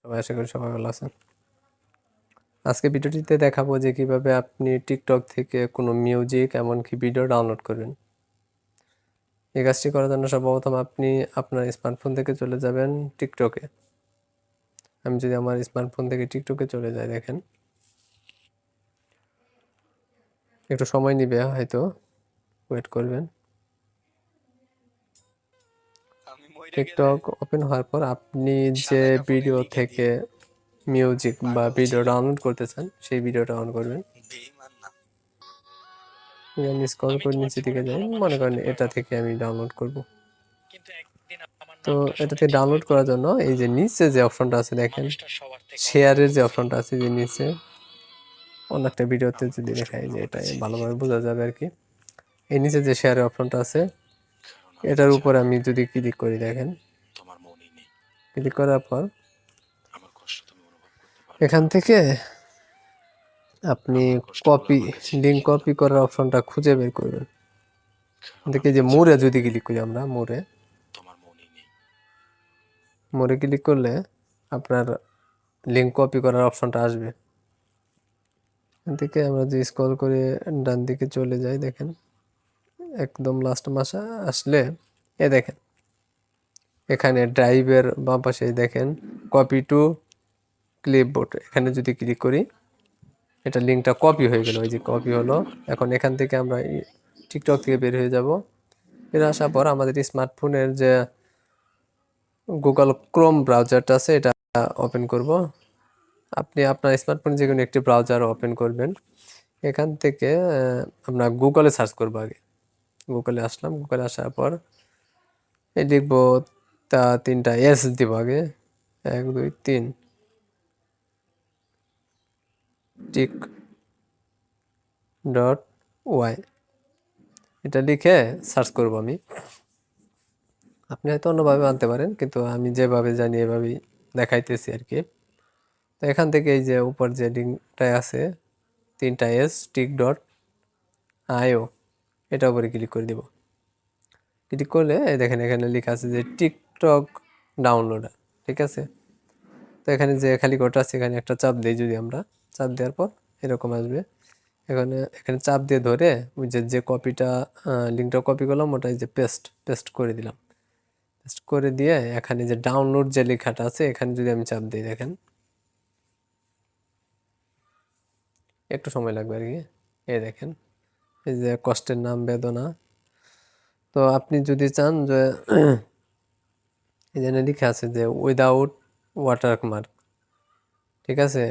সবাই আশা করি সবাই ভালো আছেন। আজকে ভিডিওটিতে দেখাবো যে কিভাবে আপনি টিকটক থেকে কোনো মিউজিক এমনকি ভিডিও ডাউনলোড করবেন। এই কাজটি করার জন্য সর্বপ্রথম আপনি আপনার স্মার্টফোন থেকে চলে যাবেন টিকটকে। আমি যদি আমার স্মার্টফোন থেকে টিকটকে চলে যাই, দেখেন একটু সময় নিবে, হয়তো ওয়েট করবেন। টিকটক ওপেন হওয়ার পর আপনি যে ভিডিও থেকে মিউজিক বা ভিডিও ডাউনলোড করতে চান সেই ভিডিওটা অন করবেন। আমি স্ক্রল করে নিচে দিকে যাই, মনে করেন এটা থেকে আমি ডাউনলোড করব। তো এটাতে ডাউনলোড করার জন্য এই যে নিচে যে অপশনটা আছে দেখেন, শেয়ারের যে অপশনটা আছে যে নিচে, অন্য একটা ভিডিওতে যদি দেখাই যে এটা ভালোভাবে বোঝা যাবে আর কি। এই নিচে যে শেয়ারের অপশনটা আছে এটার উপরে আমি যদি ক্লিক করি, দেখেন ক্লিক করার পর এখান থেকে আপনি লিঙ্ক কপি করার অপশনটা খুঁজে বের করবেন। দেখি যে মোরে যদি ক্লিক করি, আমরা মোরে ক্লিক করলে আপনার লিঙ্ক কপি করার অপশনটা আসবে। এখান থেকে আমরা যে স্ক্রল করে ডান দিকে চলে যাই, দেখেন একদম লাস্ট মাসে আসলে দেখেন এখানে ড্রাইভের বাম পাশে দেখেন কপি টু ক্লিপবোর্ড, এখানে যদি ক্লিক করি এটা লিঙ্কটা কপি হয়ে গেল, এই যে কপি হলো। এখন এখান থেকে আমরা টিকটক থেকে বের হয়ে যাব। বের আসার পর আমাদের স্মার্টফোনের যে গুগল ক্রোম ব্রাউজারটা আছে এটা ওপেন করব। আপনি আপনার স্মার্টফোনে যে কোনো একটি ব্রাউজার ওপেন করবেন। এখান থেকে আমরা গুগলে সার্চ করবো। আগে গুগলে আসলাম, গুগলে আসার পর এই লিখবো তিনটা এস দিব আগে, 1 2 3 tik.ওয়াই, এটা লিখে সার্চ করব আমি। আপনি হয়তো অন্যভাবে আনতে পারেন, কিন্তু আমি যেভাবে জানি এভাবেই দেখাইতেছি আর কি। তো এখান থেকে এই যে উপর যে লিঙ্কটা আছে 3টা এস tik.io, এটা উপরে ক্লিক করে দিব। ক্লিক করলে এই দেখেন এখানে লেখা আছে যে টিকটক ডাউনলোড, ঠিক আছে। তো এখানে যে খালি কোডটা আছে এখানে একটা চাপ দিই, যদি আমরা চাপ দেওয়ার পর এরকম আসবে। এখানে চাপ দিয়ে ধরে ওই যে কপিটা লিঙ্কটা কপি করলাম ওটা যে পেস্ট করে দিলাম। পেস্ট করে দিয়ে এখানে যে ডাউনলোড যে লেখাটা আছে এখানে যদি আমি চাপ দিই, দেখেন একটু সময় লাগবে আর কি। দেখেন এই যে কষ্টের নাম বেদনা। তো আপনি যদি চান যে এখানে লেখা আছে যে উইদাউট ওয়াটারমার্ক, ঠিক আছে।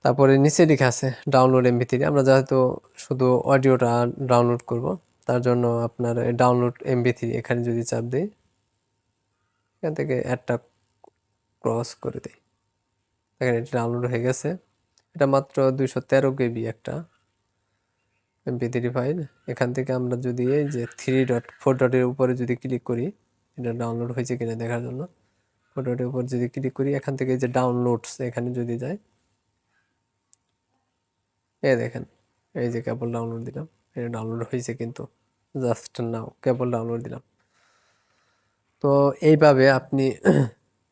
তারপরে নিচে লেখা আছে ডাউনলোড MP3, আমরা যেহেতু শুধু অডিওটা ডাউনলোড করব তার জন্য আপনার ডাউনলোড MP3 এখানে যদি চাপ দিই, এখান থেকে অ্যাডটা ক্রস করে দিই, দেখেন এটা ডাউনলোড হয়ে গেছে। এটা মাত্র 213 KB একটা MP3 ফাইল। এখান থেকে আমরা যদি এই যে 3.4 উপরে যদি ক্লিক করি, এটা ডাউনলোড হয়েছে কিনা দেখার জন্য 4 উপর যদি ক্লিক করি, এখান থেকে যে ডাউনলোডস এখানে যদি যাই, দেখেন এই যে কেবল ডাউনলোড দিলাম, এটা ডাউনলোড হয়েছে কিন্তু জাস্ট নাও কেবল ডাউনলোড দিলাম। তো এইভাবে আপনি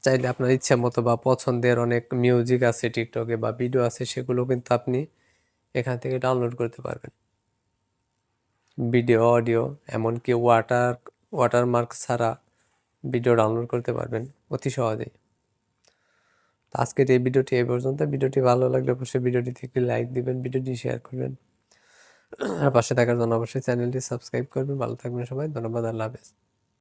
চাইলে আপনার ইচ্ছা মতো বা পছন্দের অনেক মিউজিক আছে টিকটকে বা ভিডিও আছে, সেগুলো কিন্তু আপনি এখান থেকে ডাউনলোড করতে পারবেন। ভিডিও, অডিও, এমনকি ওয়াটারমার্ক ছাড়া ভিডিও ডাউনলোড করতে পারবেন অতি সহজেই। তো আজকের এই ভিডিওটি এই পর্যন্ত। ভিডিওটি ভালো লাগলে অবশ্যই ভিডিওটিতে একটি লাইক দিবেন, ভিডিওটি শেয়ার করবেন, আর পাশে থাকার জন্য অবশ্যই চ্যানেলটি সাবস্ক্রাইব করবেন। ভালো থাকবেন সবাই, ধন্যবাদ, আল্লাহ হাফেজ।